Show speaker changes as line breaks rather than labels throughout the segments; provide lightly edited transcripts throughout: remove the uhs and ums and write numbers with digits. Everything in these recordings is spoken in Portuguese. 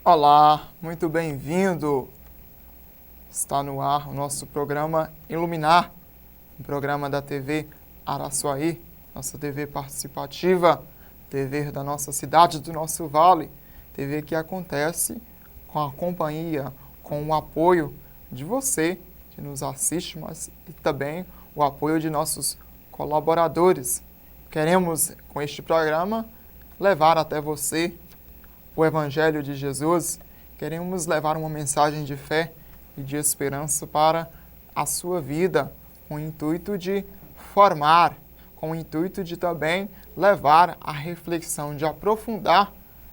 Olá, muito bem-vindo! Está no ar o nosso programa Iluminar, um programa da TV Araçuaí, nossa TV participativa, TV da nossa cidade, do nosso vale, TV que acontece com a companhia, com o apoio de você que nos assiste, mas e também o apoio de nossos colaboradores. Queremos, com este programa, levar até você o Evangelho de Jesus. Queremos levar uma mensagem de fé e de esperança para a sua vida, com o intuito de formar, com o intuito de também levar a reflexão, de aprofundar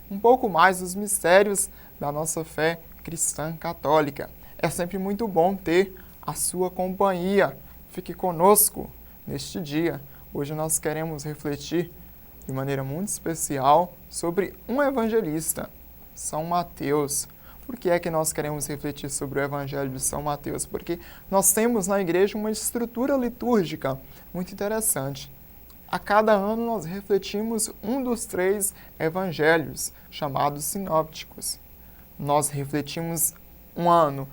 um pouco mais os mistérios da nossa fé cristã católica. É sempre muito bom ter a sua companhia. Fique conosco neste dia. Hoje nós queremos refletir de maneira muito especial sobre um evangelista, São Mateus. Por que é que nós queremos refletir sobre o Evangelho de São Mateus? Porque nós temos na igreja uma estrutura litúrgica muito interessante. A cada ano nós refletimos um dos 3 evangelhos, chamados sinópticos. Nós refletimos um ano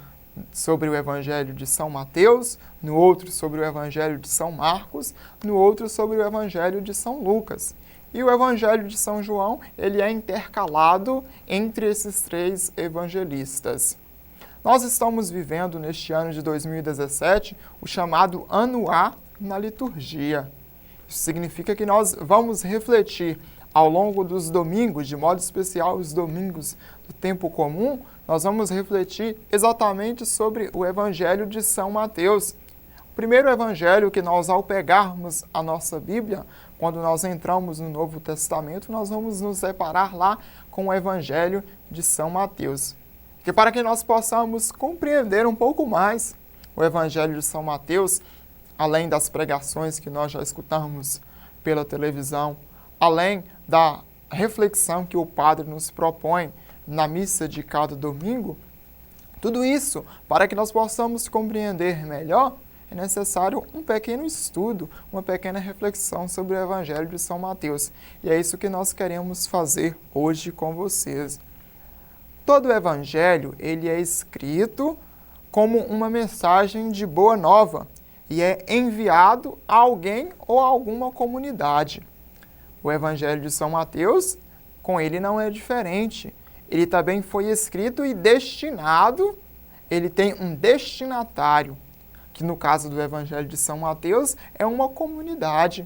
sobre o Evangelho de São Mateus, no outro sobre o Evangelho de São Marcos, no outro sobre o Evangelho de São Lucas. E o Evangelho de São João, ele é intercalado entre esses 3 evangelistas. Nós estamos vivendo neste ano de 2017 o chamado Ano A na liturgia. Isso significa que nós vamos refletir ao longo dos domingos, de modo especial os domingos do tempo comum, nós vamos refletir exatamente sobre o Evangelho de São Mateus. O primeiro evangelho que nós, ao pegarmos a nossa Bíblia, quando nós entramos no Novo Testamento, nós vamos nos deparar lá com o Evangelho de São Mateus. Que para que nós possamos compreender um pouco mais o Evangelho de São Mateus, além das pregações que nós já escutamos pela televisão, além da reflexão que o padre nos propõe na missa de cada domingo, tudo isso, para que nós possamos compreender melhor, é necessário um pequeno estudo, uma pequena reflexão sobre o Evangelho de São Mateus. E é isso que nós queremos fazer hoje com vocês. Todo o Evangelho, ele é escrito como uma mensagem de boa nova e é enviado a alguém ou a alguma comunidade. O Evangelho de São Mateus, com ele não é diferente. Ele também foi escrito e destinado, ele tem um destinatário, que no caso do Evangelho de São Mateus é uma comunidade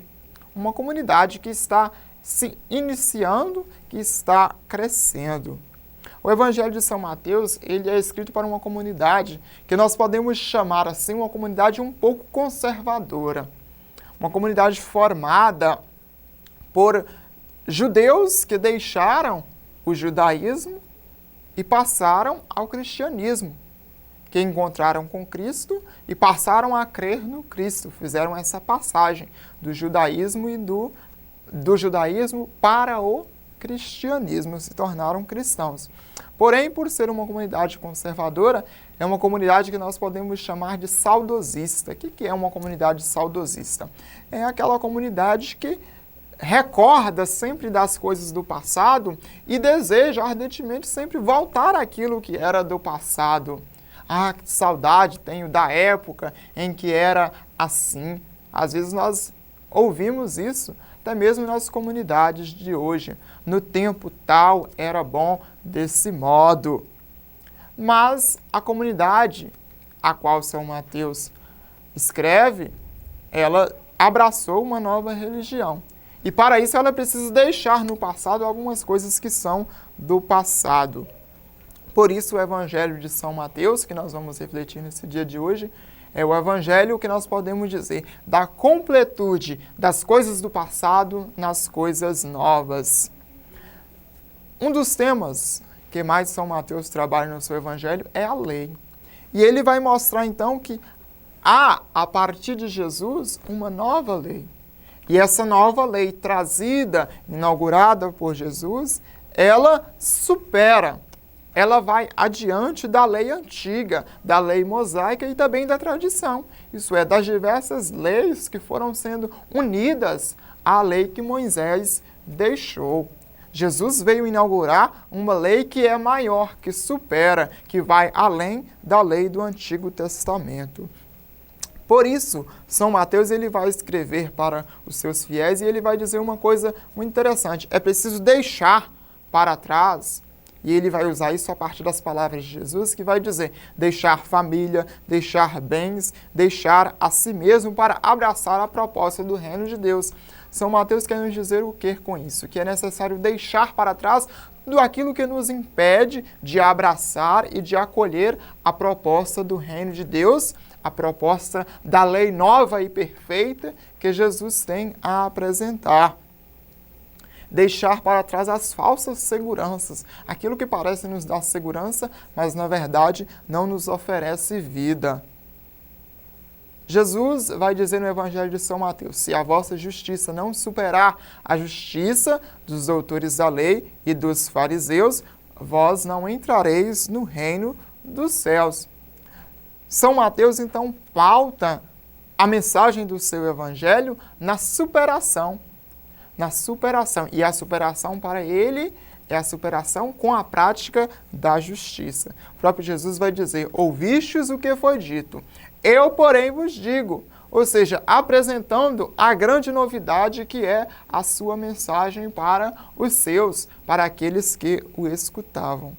que está se iniciando, que está crescendo. O Evangelho de São Mateus, ele é escrito para uma comunidade que nós podemos chamar assim, uma comunidade um pouco conservadora, uma comunidade formada por judeus que deixaram o judaísmo e passaram ao cristianismo, que encontraram com Cristo e passaram a crer no Cristo, fizeram essa passagem do judaísmo e do judaísmo para o cristianismo, se tornaram cristãos. Porém, por ser uma comunidade conservadora, é uma comunidade que nós podemos chamar de saudosista. O que é uma comunidade saudosista? É aquela comunidade que recorda sempre das coisas do passado e deseja ardentemente sempre voltar àquilo que era do passado. Ah, que saudade tenho da época em que era assim. Às vezes nós ouvimos isso, até mesmo nas comunidades de hoje. No tempo tal era bom desse modo. Mas a comunidade a qual São Mateus escreve, ela abraçou uma nova religião. E para isso ela precisa deixar no passado algumas coisas que são do passado. Por isso o Evangelho de São Mateus, que nós vamos refletir nesse dia de hoje, é o Evangelho que nós podemos dizer da completude das coisas do passado nas coisas novas. Um dos temas que mais São Mateus trabalha no seu Evangelho é a lei. E ele vai mostrar então que há, a partir de Jesus, uma nova lei. E essa nova lei trazida, inaugurada por Jesus, ela supera, ela vai adiante da lei antiga, da lei mosaica e também da tradição. Isso é, das diversas leis que foram sendo unidas à lei que Moisés deixou. Jesus veio inaugurar uma lei que é maior, que supera, que vai além da lei do Antigo Testamento. Por isso, São Mateus ele vai escrever para os seus fiéis e ele vai dizer uma coisa muito interessante. É preciso deixar para trás, e ele vai usar isso a partir das palavras de Jesus, que vai dizer deixar família, deixar bens, deixar a si mesmo para abraçar a proposta do reino de Deus. São Mateus quer nos dizer o que com isso? Que é necessário deixar para trás tudo aquilo que nos impede de abraçar e de acolher a proposta do reino de Deus, a proposta da lei nova e perfeita que Jesus tem a apresentar. Deixar para trás as falsas seguranças, aquilo que parece nos dar segurança, mas na verdade não nos oferece vida. Jesus vai dizer no Evangelho de São Mateus, se a vossa justiça não superar a justiça dos doutores da lei e dos fariseus, vós não entrareis no reino dos céus. São Mateus, então, pauta a mensagem do seu Evangelho na superação. E a superação para ele é a superação com a prática da justiça. O próprio Jesus vai dizer, ouvistes o que foi dito, eu, porém, vos digo. Ou seja, apresentando a grande novidade que é a sua mensagem para os seus, para aqueles que o escutavam.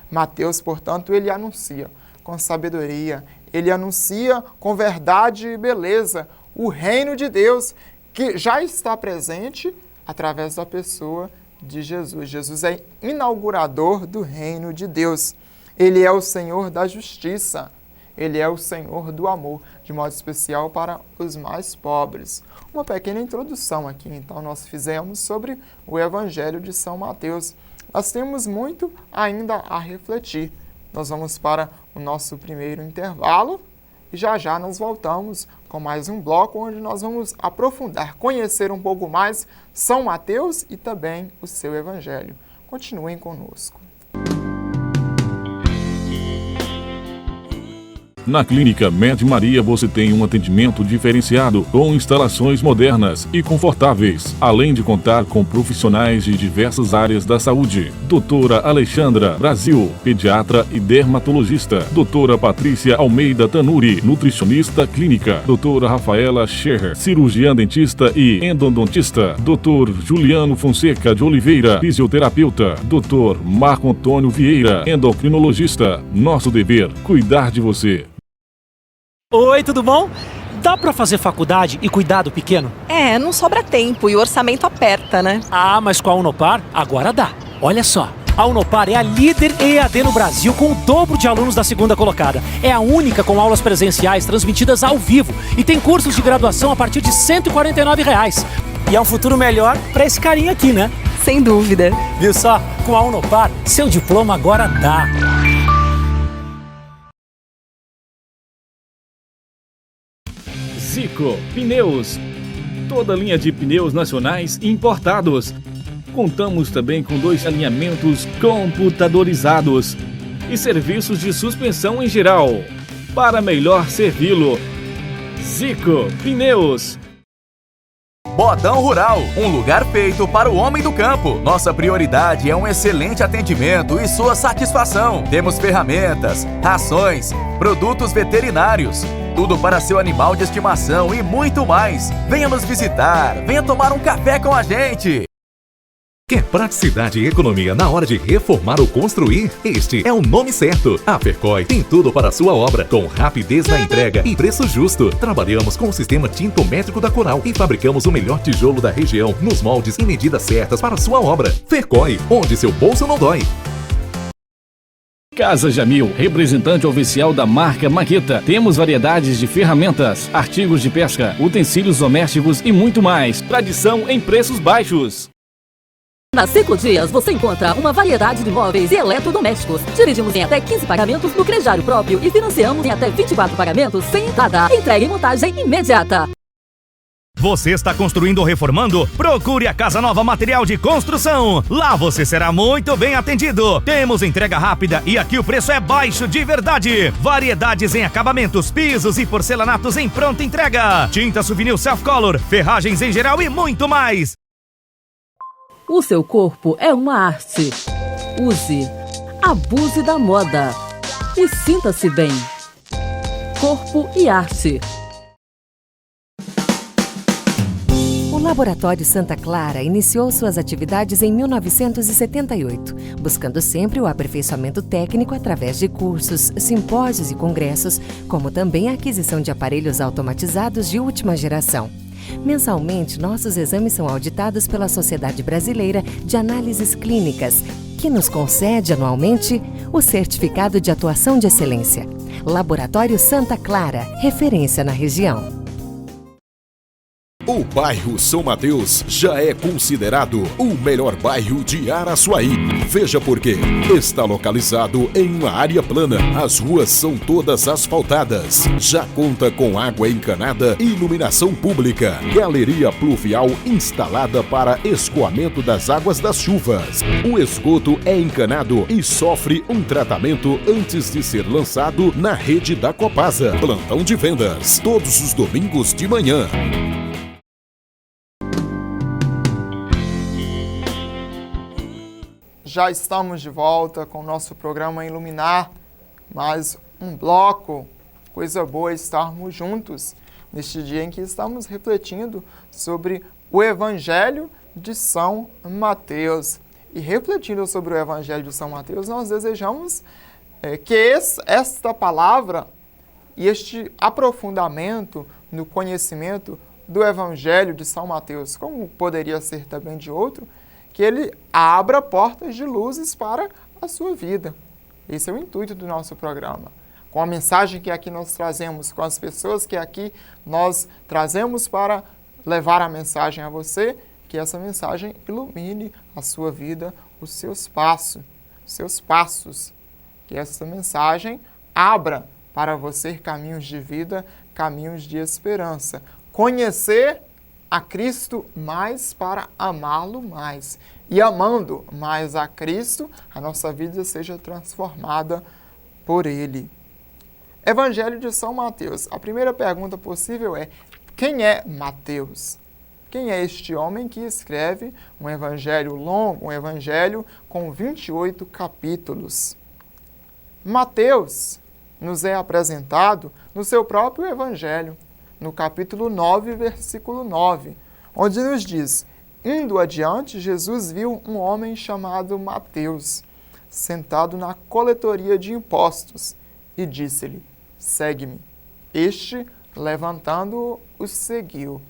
Mateus, portanto, ele anuncia com sabedoria, ele anuncia com verdade e beleza o reino de Deus, que já está presente através da pessoa de Jesus. Jesus é inaugurador do reino de Deus. Ele é o Senhor da justiça. Ele é o Senhor do amor, de modo especial para os mais pobres. Uma pequena introdução aqui, então, nós fizemos sobre o Evangelho de São Mateus. Nós temos muito ainda a refletir. Nós vamos para o nosso primeiro intervalo e já nós voltamos com mais um bloco onde nós vamos aprofundar, conhecer um pouco mais São Mateus e também o seu Evangelho. Continuem conosco.
Na Clínica Med Maria você tem um atendimento diferenciado com instalações modernas e confortáveis, além de contar com profissionais de diversas áreas da saúde. Doutora Alexandra Brasil, pediatra e dermatologista. Doutora Patrícia Almeida Tanuri, nutricionista clínica. Doutora Rafaela Scherrer, cirurgiã dentista e endodontista. Doutor Juliano Fonseca de Oliveira, fisioterapeuta. Doutor Marco Antônio Vieira, endocrinologista. Nosso dever, cuidar de você.
Oi, tudo bom? Dá pra fazer faculdade e cuidar do pequeno?
Não sobra tempo e o orçamento aperta, né?
Ah, mas com a Unopar, agora dá. Olha só, a Unopar é a líder EAD no Brasil com o dobro de alunos da segunda colocada. É a única com aulas presenciais transmitidas ao vivo e tem cursos de graduação a partir de R$ 149. E é um futuro melhor pra esse carinha aqui, né?
Sem dúvida.
Viu só? Com a Unopar, seu diploma agora dá.
Zico Pneus, toda linha de pneus nacionais e importados. Contamos também com 2 alinhamentos computadorizados e serviços de suspensão em geral. Para melhor servi-lo, Zico Pneus.
Bodão Rural, um lugar feito para o homem do campo. Nossa prioridade é um excelente atendimento e sua satisfação. Temos ferramentas, rações, produtos veterinários, tudo para seu animal de estimação e muito mais. Venha nos visitar, venha tomar um café com a gente.
Quer praticidade e economia na hora de reformar ou construir? Este é o nome certo. A Fercoy tem tudo para a sua obra, com rapidez na entrega e preço justo. Trabalhamos com o sistema tintométrico da Coral e fabricamos o melhor tijolo da região, nos moldes e medidas certas para a sua obra. Fercoy, onde seu bolso não dói.
Casa Jamil, representante oficial da marca Maqueta. Temos variedades de ferramentas, artigos de pesca, utensílios domésticos e muito mais. Tradição em preços baixos.
Na Ciclodias você encontra uma variedade de móveis e eletrodomésticos. Dirigimos em até 15 pagamentos no crediário próprio e financiamos em até 24 pagamentos sem entrada. Entrega e montagem imediata.
Você está construindo ou reformando? Procure a Casa Nova Material de Construção. Lá você será muito bem atendido. Temos entrega rápida e aqui o preço é baixo de verdade. Variedades em acabamentos, pisos e porcelanatos em pronta entrega. Tinta Souvenir Self Color, ferragens em geral e muito mais.
O seu corpo é uma arte. Use, abuse da moda e sinta-se bem. Corpo e arte.
O Laboratório Santa Clara iniciou suas atividades em 1978, buscando sempre o aperfeiçoamento técnico através de cursos, simpósios e congressos, como também a aquisição de aparelhos automatizados de última geração. Mensalmente, nossos exames são auditados pela Sociedade Brasileira de Análises Clínicas, que nos concede anualmente o Certificado de Atuação de Excelência. Laboratório Santa Clara, referência na região.
O bairro São Mateus já é considerado o melhor bairro de Araçuaí. Veja por quê. Está localizado em uma área plana. As ruas são todas asfaltadas. Já conta com água encanada e iluminação pública. Galeria pluvial instalada para escoamento das águas das chuvas. O esgoto é encanado e sofre um tratamento antes de ser lançado na rede da Copasa. Plantão de vendas, todos os domingos de manhã.
Já estamos de volta com o nosso programa Iluminar, mais um bloco. Coisa boa estarmos juntos neste dia em que estamos refletindo sobre o Evangelho de São Mateus. E refletindo sobre o Evangelho de São Mateus, nós desejamos que esta palavra e este aprofundamento no conhecimento do Evangelho de São Mateus, como poderia ser também de outro, que ele abra portas de luzes para a sua vida. Esse é o intuito do nosso programa. Com a mensagem que aqui nós trazemos, com as pessoas que aqui nós trazemos para levar a mensagem a você, que essa mensagem ilumine a sua vida, os seus passos. Que essa mensagem abra para você caminhos de vida, caminhos de esperança. Conhecer a Cristo mais para amá-lo mais. E amando mais a Cristo, a nossa vida seja transformada por Ele. Evangelho de São Mateus. A primeira pergunta possível é: quem é Mateus? Quem é este homem que escreve um evangelho longo, um evangelho com 28 capítulos? Mateus nos é apresentado no seu próprio evangelho, no capítulo 9, versículo 9, onde nos diz: indo adiante, Jesus viu um homem chamado Mateus, sentado na coletoria de impostos, e disse-lhe: segue-me. Este, levantando-o, o seguiu.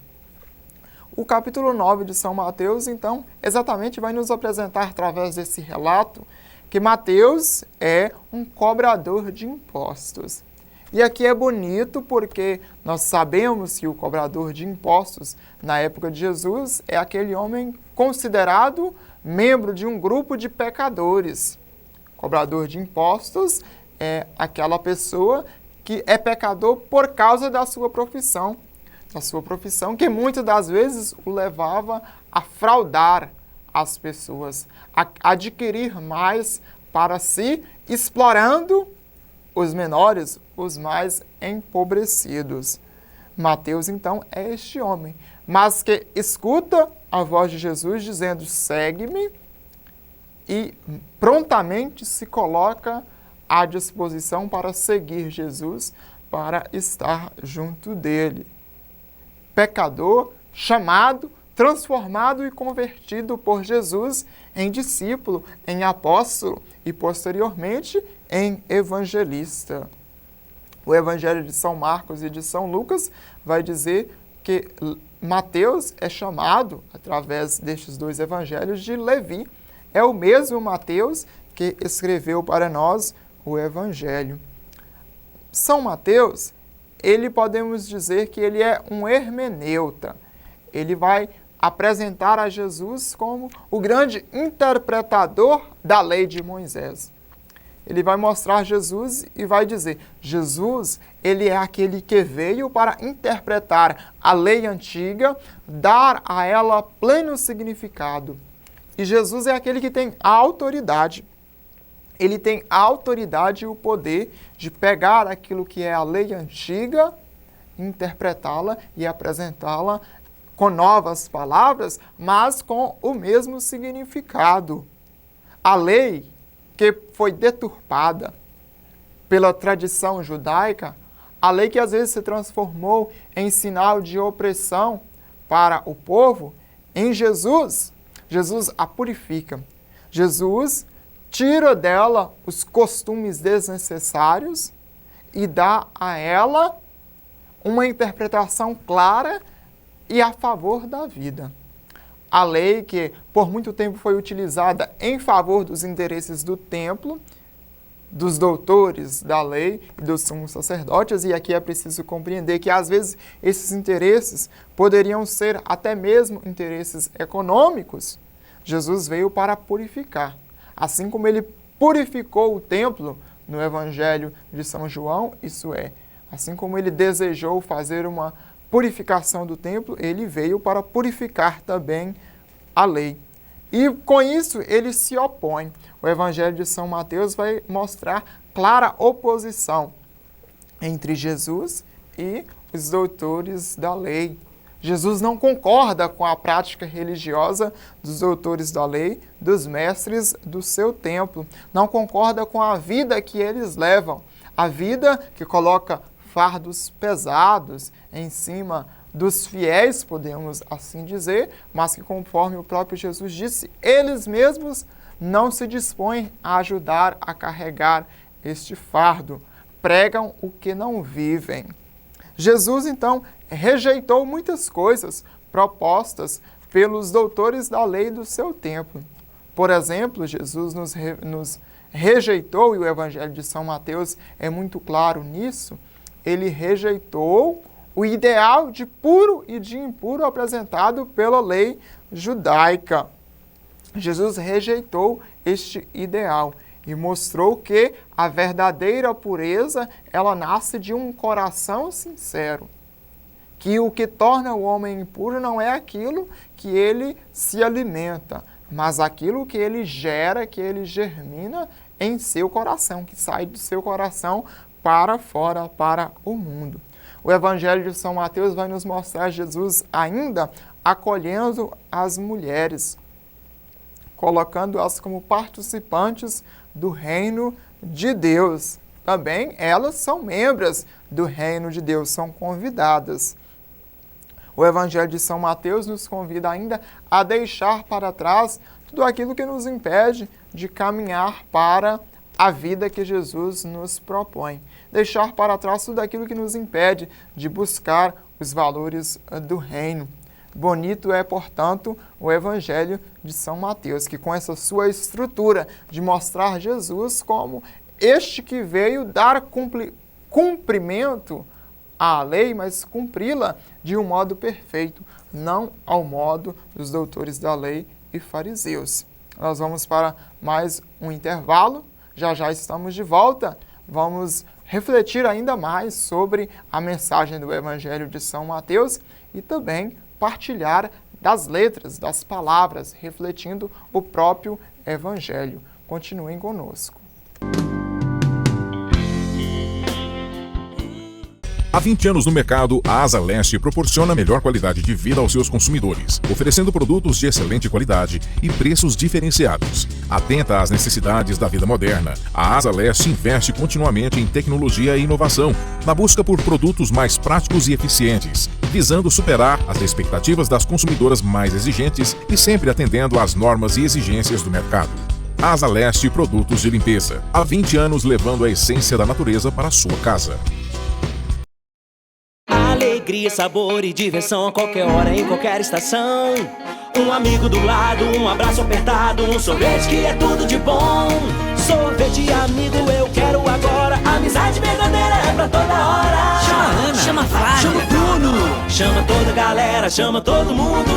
O capítulo 9 de São Mateus, então, exatamente vai nos apresentar, através desse relato, que Mateus é um cobrador de impostos. E aqui é bonito porque nós sabemos que o cobrador de impostos, na época de Jesus, é aquele homem considerado membro de um grupo de pecadores. Cobrador de impostos é aquela pessoa que é pecador por causa da sua profissão. Que muitas das vezes o levava a fraudar as pessoas, a adquirir mais para si, explorando os menores, os mais empobrecidos. Mateus, então, é este homem, mas que escuta a voz de Jesus dizendo: segue-me, e prontamente se coloca à disposição para seguir Jesus, para estar junto dele. Pecador, chamado, transformado e convertido por Jesus em discípulo, em apóstolo e, posteriormente, em evangelista. O Evangelho de São Marcos e de São Lucas vai dizer que Mateus é chamado, através destes dois evangelhos, de Levi. É o mesmo Mateus que escreveu para nós o Evangelho. São Mateus, ele podemos dizer que ele é um hermeneuta. Ele vai apresentar a Jesus como o grande interpretador da lei de Moisés. Ele vai mostrar Jesus e vai dizer: Jesus, ele é aquele que veio para interpretar a lei antiga, dar a ela pleno significado. E Jesus é aquele que tem a autoridade. Ele tem a autoridade e o poder de pegar aquilo que é a lei antiga, interpretá-la e apresentá-la com novas palavras, mas com o mesmo significado. A lei que foi deturpada pela tradição judaica, a lei que às vezes se transformou em sinal de opressão para o povo, em Jesus a purifica. Jesus tira dela os costumes desnecessários e dá a ela uma interpretação clara e a favor da vida. A lei que por muito tempo foi utilizada em favor dos interesses do templo, dos doutores da lei e dos sumos sacerdotes, e aqui é preciso compreender que às vezes esses interesses poderiam ser até mesmo interesses econômicos. Jesus veio para purificar. Assim como ele purificou o templo no Evangelho de São João, isso é, assim como ele desejou fazer uma purificação do templo, ele veio para purificar também a lei. E com isso ele se opõe. O Evangelho de São Mateus vai mostrar clara oposição entre Jesus e os doutores da lei. Jesus não concorda com a prática religiosa dos doutores da lei, dos mestres do seu templo. Não concorda com a vida que eles levam. A vida que coloca fardos pesados em cima dos fiéis, podemos assim dizer, mas que, conforme o próprio Jesus disse, eles mesmos não se dispõem a ajudar a carregar este fardo. Pregam o que não vivem. Jesus, então, rejeitou muitas coisas propostas pelos doutores da lei do seu tempo. Por exemplo, Jesus nos rejeitou, e o Evangelho de São Mateus é muito claro nisso, ele rejeitou o ideal de puro e de impuro apresentado pela lei judaica. Jesus rejeitou este ideal e mostrou que a verdadeira pureza, ela nasce de um coração sincero. Que o que torna o homem impuro não é aquilo que ele se alimenta, mas aquilo que ele gera, que ele germina em seu coração, que sai do seu coração para fora, para o mundo. O Evangelho de São Mateus vai nos mostrar Jesus ainda acolhendo as mulheres, colocando-as como participantes do reino de Deus. Também elas são membros do reino de Deus, são convidadas. O Evangelho de São Mateus nos convida ainda a deixar para trás tudo aquilo que nos impede de caminhar para a vida que Jesus nos propõe. Deixar para trás tudo aquilo que nos impede de buscar os valores do reino. Bonito é, portanto, o Evangelho de São Mateus, que com essa sua estrutura de mostrar Jesus como este que veio dar cumprimento à lei, mas cumpri-la de um modo perfeito, não ao modo dos doutores da lei e fariseus. Nós vamos para mais um intervalo, já estamos de volta, vamos refletir ainda mais sobre a mensagem do Evangelho de São Mateus e também partilhar das letras, das palavras, refletindo o próprio Evangelho. Continuem conosco.
Há 20 anos no mercado, a Asa Leste proporciona melhor qualidade de vida aos seus consumidores, oferecendo produtos de excelente qualidade e preços diferenciados. Atenta às necessidades da vida moderna, a Asa Leste investe continuamente em tecnologia e inovação, na busca por produtos mais práticos e eficientes, visando superar as expectativas das consumidoras mais exigentes e sempre atendendo às normas e exigências do mercado. Asa Leste Produtos de Limpeza. Há 20 anos levando a essência da natureza para a sua casa.
Alegria, sabor e diversão a qualquer hora, em qualquer estação. Um amigo do lado, um abraço apertado, um sorvete que é tudo de bom. Sorvete amigo, eu quero agora. Amizade verdadeira é pra toda hora.
Chama a Ana, chama a Flávia,
chama o Bruno, chama toda a galera, chama todo mundo.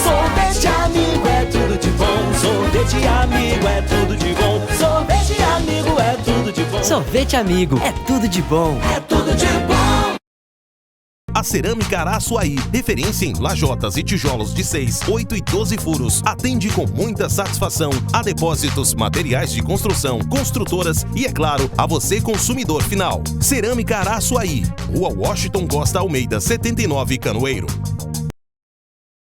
Sorvete amigo é tudo de bom. Sorvete amigo é tudo de bom. Sorvete amigo é tudo de bom.
Sorvete amigo é tudo de bom.
É tudo de bom.
A Cerâmica Araçuaí, referência em lajotas e tijolos de 6, 8 e 12 furos, atende com muita satisfação a depósitos, materiais de construção, construtoras e, é claro, a você consumidor final. Cerâmica Araçuaí, Rua Washington Costa Almeida, 79, Canoeiro.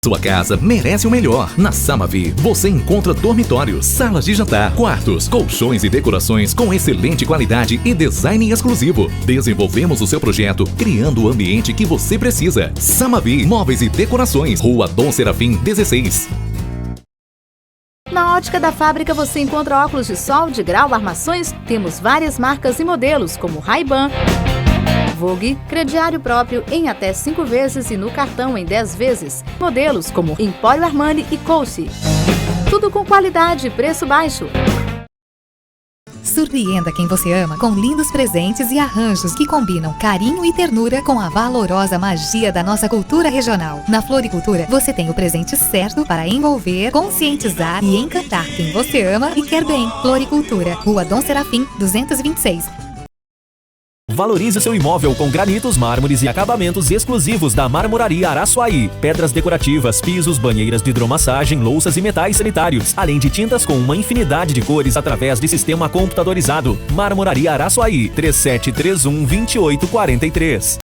Sua casa merece o melhor. Na Samavi, você encontra dormitórios, salas de jantar, quartos, colchões e decorações com excelente qualidade e design exclusivo. Desenvolvemos o seu projeto, criando o ambiente que você precisa. Samavi, móveis e decorações. Rua Dom Serafim, 16.
Na Ótica da Fábrica você encontra óculos de sol, de grau, armações. Temos várias marcas e modelos como Ray-Ban, Vogue, crediário próprio em até 5 vezes e no cartão em 10 vezes. Modelos como Emporio Armani e Coach. Tudo com qualidade e preço baixo.
Surpreenda quem você ama com lindos presentes e arranjos que combinam carinho e ternura com a valorosa magia da nossa cultura regional. Na Floricultura, você tem o presente certo para envolver, conscientizar e encantar quem você ama e quer bem. Floricultura, Rua Dom Serafim, 226.
Valorize o seu imóvel com granitos, mármores e acabamentos exclusivos da Marmoraria Araçuaí. Pedras decorativas, pisos, banheiras de hidromassagem, louças e metais sanitários. Além de tintas com uma infinidade de cores através de sistema computadorizado. Marmoraria Araçuaí, 3731-2843.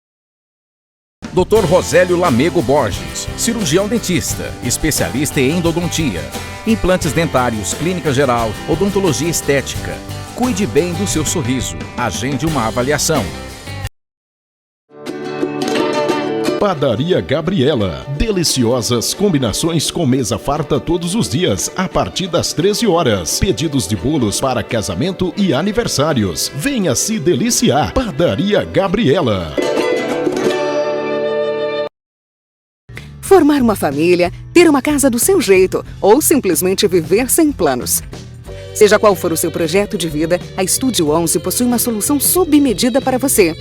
Dr. Rosélio Lamego Borges, cirurgião dentista, especialista em endodontia, implantes dentários, clínica geral, odontologia estética. Cuide bem do seu sorriso. Agende uma avaliação.
Padaria Gabriela. Deliciosas combinações com mesa farta todos os dias, a partir das 13 horas. Pedidos de bolos para casamento e aniversários. Venha se deliciar. Padaria Gabriela.
Formar uma família, ter uma casa do seu jeito ou simplesmente viver sem planos. Seja qual for o seu projeto de vida, a Estúdio 11 possui uma solução sob medida para você.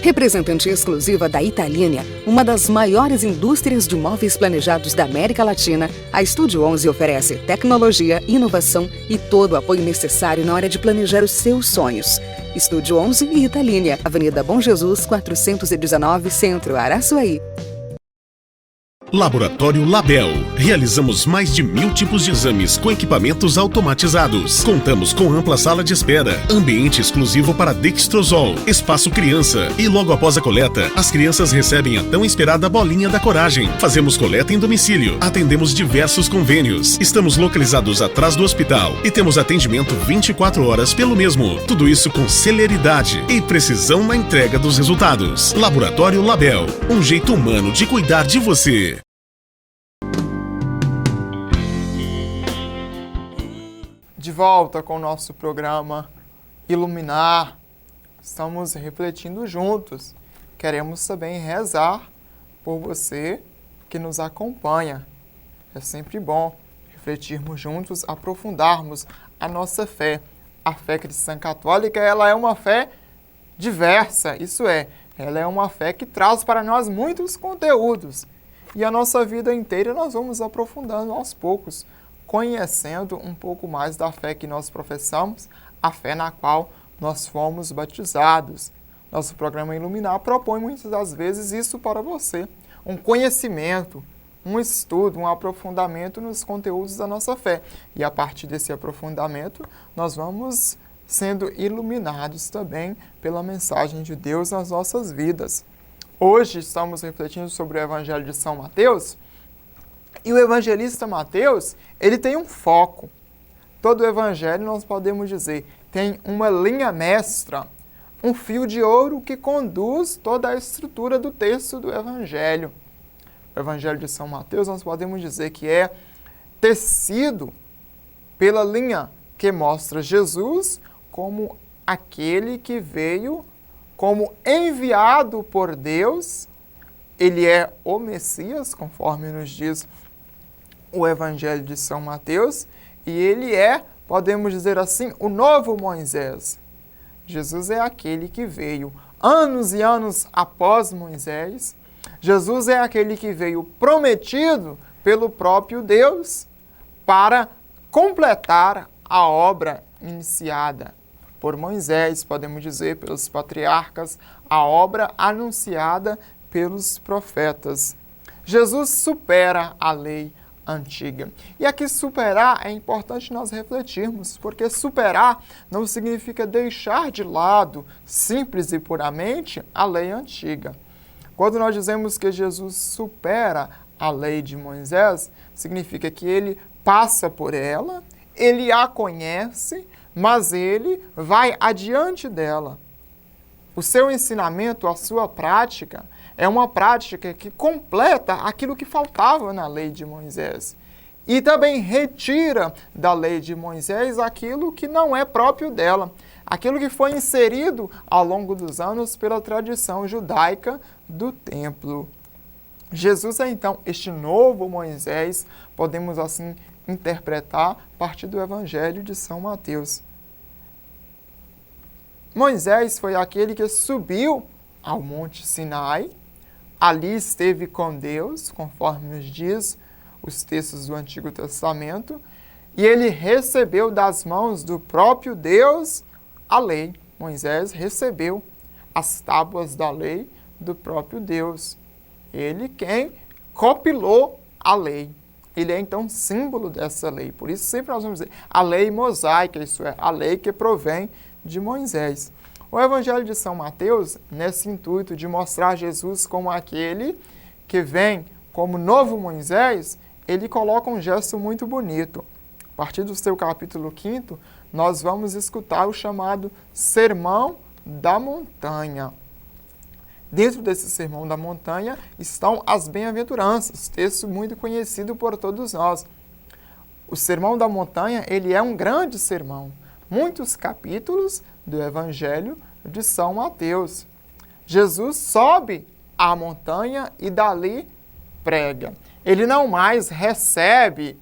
Representante exclusiva da Italínia, uma das maiores indústrias de móveis planejados da América Latina, a Estúdio 11 oferece tecnologia, inovação e todo o apoio necessário na hora de planejar os seus sonhos. Estúdio 11 e Italínia, Avenida Bom Jesus, 419, Centro, Araçuaí.
Laboratório Label. Realizamos mais de 1000 tipos de exames com equipamentos automatizados. Contamos com ampla sala de espera, ambiente exclusivo para Dextrosol, espaço criança e logo após a coleta, as crianças recebem a tão esperada bolinha da coragem. Fazemos coleta em domicílio, atendemos diversos convênios. Estamos localizados atrás do hospital e temos atendimento 24 horas pelo mesmo. Tudo isso com celeridade e precisão na entrega dos resultados. Laboratório Label, um jeito humano de cuidar de você.
De volta com o nosso programa Iluminar. Estamos refletindo juntos. Queremos também rezar por você que nos acompanha. É sempre bom refletirmos juntos, aprofundarmos a nossa fé. A fé cristã católica, ela é uma fé diversa, isso é, ela é uma fé que traz para nós muitos conteúdos. E a nossa vida inteira nós vamos aprofundando aos poucos, conhecendo um pouco mais da fé que nós professamos, a fé na qual nós fomos batizados. Nosso programa Iluminar propõe muitas das vezes isso para você, um conhecimento, um estudo, um aprofundamento nos conteúdos da nossa fé. E a partir desse aprofundamento, nós vamos sendo iluminados também pela mensagem de Deus nas nossas vidas. Hoje estamos refletindo sobre o Evangelho de São Mateus, e o evangelista Mateus, ele tem um foco. Todo o evangelho, nós podemos dizer, tem uma linha mestra, um fio de ouro que conduz toda a estrutura do texto do evangelho. O Evangelho de São Mateus, nós podemos dizer que é tecido pela linha que mostra Jesus como aquele que veio como enviado por Deus. Ele é o Messias, conforme nos diz o Evangelho de São Mateus, e ele é, podemos dizer assim, o novo Moisés. Jesus é aquele que veio anos e anos após Moisés. Jesus é aquele que veio prometido pelo próprio Deus para completar a obra iniciada por Moisés, podemos dizer, pelos patriarcas, a obra anunciada pelos profetas. Jesus supera a lei antiga. E aqui superar é importante nós refletirmos, porque superar não significa deixar de lado, simples e puramente, a lei antiga. Quando nós dizemos que Jesus supera a lei de Moisés, significa que ele passa por ela, ele a conhece, mas ele vai adiante dela. O seu ensinamento, a sua prática, é uma prática que completa aquilo que faltava na lei de Moisés. E também retira da lei de Moisés aquilo que não é próprio dela, aquilo que foi inserido ao longo dos anos pela tradição judaica do templo. Jesus é então este novo Moisés, podemos assim interpretar a partir do Evangelho de São Mateus. Moisés foi aquele que subiu ao Monte Sinai, ali esteve com Deus, conforme nos diz os textos do Antigo Testamento, e ele recebeu das mãos do próprio Deus a lei. Moisés recebeu as tábuas da lei do próprio Deus. Ele quem compilou a lei. Ele é então símbolo dessa lei. Por isso sempre nós vamos dizer a lei mosaica, isso é, a lei que provém de Moisés. O Evangelho de São Mateus, nesse intuito de mostrar Jesus como aquele que vem como novo Moisés, ele coloca um gesto muito bonito. A partir do seu capítulo 5º, nós vamos escutar o chamado Sermão da Montanha. Dentro desse Sermão da Montanha estão as bem-aventuranças, texto muito conhecido por todos nós. O Sermão da Montanha, ele é um grande sermão. Muitos capítulos do Evangelho de São Mateus. Jesus sobe à montanha e dali prega. Ele não mais recebe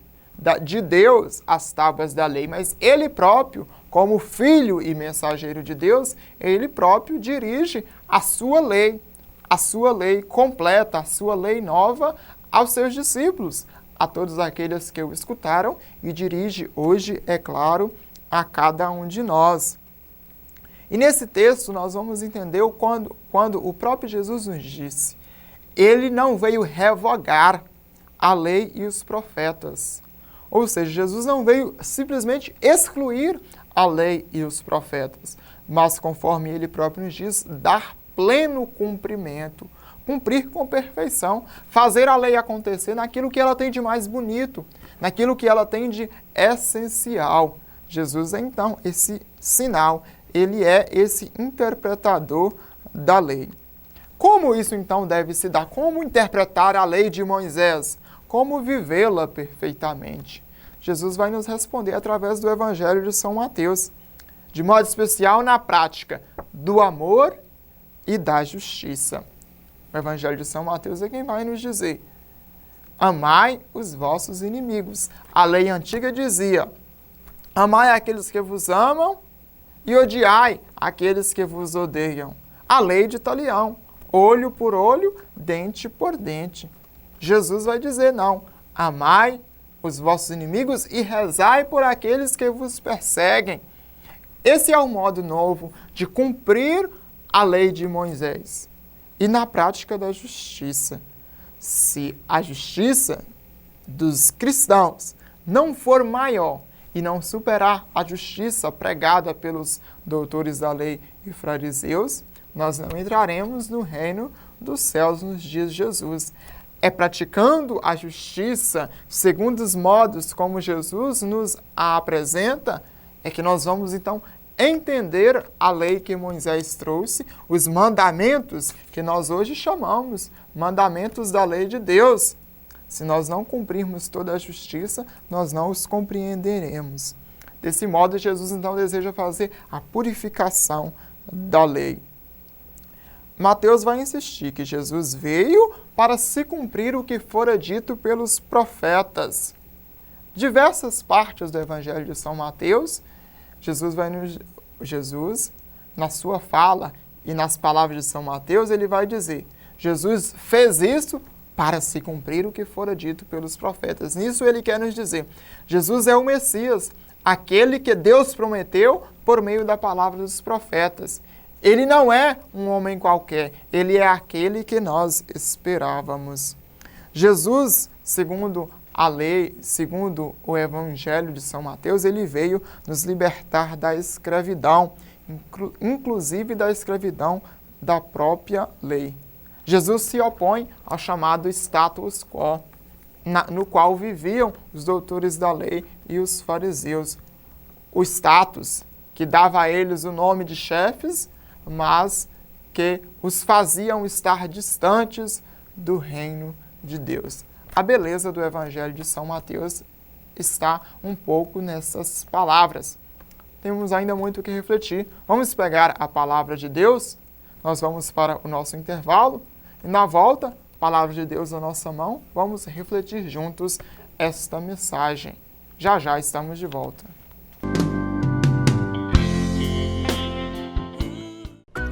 de Deus as tábuas da lei, mas ele próprio, como filho e mensageiro de Deus, ele próprio dirige a sua lei completa, a sua lei nova aos seus discípulos, a todos aqueles que o escutaram, e dirige hoje, é claro, a cada um de nós. E nesse texto nós vamos entender quando o próprio Jesus nos disse, ele não veio revogar a lei e os profetas. Ou seja, Jesus não veio simplesmente excluir a lei e os profetas, mas, conforme ele próprio nos diz, dar pleno cumprimento, cumprir com perfeição, fazer a lei acontecer naquilo que ela tem de mais bonito, naquilo que ela tem de essencial. Jesus é, então, esse sinal, ele é esse interpretador da lei. Como isso, então, deve se dar? Como interpretar a lei de Moisés? Como vivê-la perfeitamente? Jesus vai nos responder através do Evangelho de São Mateus, de modo especial na prática do amor e da justiça. O Evangelho de São Mateus é quem vai nos dizer, amai os vossos inimigos. A lei antiga dizia, amai aqueles que vos amam e odiai aqueles que vos odeiam. A lei de Talião, olho por olho, dente por dente. Jesus vai dizer, não, amai os vossos inimigos e rezai por aqueles que vos perseguem. Esse é o modo novo de cumprir a lei de Moisés e na prática da justiça. Se a justiça dos cristãos não for maior e não superar a justiça pregada pelos doutores da lei e fariseus, nós não entraremos no reino dos céus nos dias de Jesus. É praticando a justiça segundo os modos como Jesus nos a apresenta, é que nós vamos então entender a lei que Moisés trouxe, os mandamentos que nós hoje chamamos mandamentos da lei de Deus. Se nós não cumprirmos toda a justiça, nós não os compreenderemos. Desse modo, Jesus então deseja fazer a purificação da lei. Mateus vai insistir que Jesus veio para se cumprir o que fora dito pelos profetas. Diversas partes do Evangelho de São Mateus, Jesus, na sua fala e nas palavras de São Mateus, ele vai dizer, Jesus fez isso para se cumprir o que fora dito pelos profetas. Nisso ele quer nos dizer, Jesus é o Messias, aquele que Deus prometeu por meio da palavra dos profetas. Ele não é um homem qualquer, ele é aquele que nós esperávamos. Jesus, segundo a lei, segundo o Evangelho de São Mateus, ele veio nos libertar da escravidão, inclusive da escravidão da própria lei. Jesus se opõe ao chamado status quo, no qual viviam os doutores da lei e os fariseus. O status que dava a eles o nome de chefes, mas que os faziam estar distantes do reino de Deus. A beleza do Evangelho de São Mateus está um pouco nessas palavras. Temos ainda muito o que refletir. Vamos pegar a palavra de Deus, nós vamos para o nosso intervalo e na volta, palavra de Deus na nossa mão, vamos refletir juntos esta mensagem. Já já estamos de volta.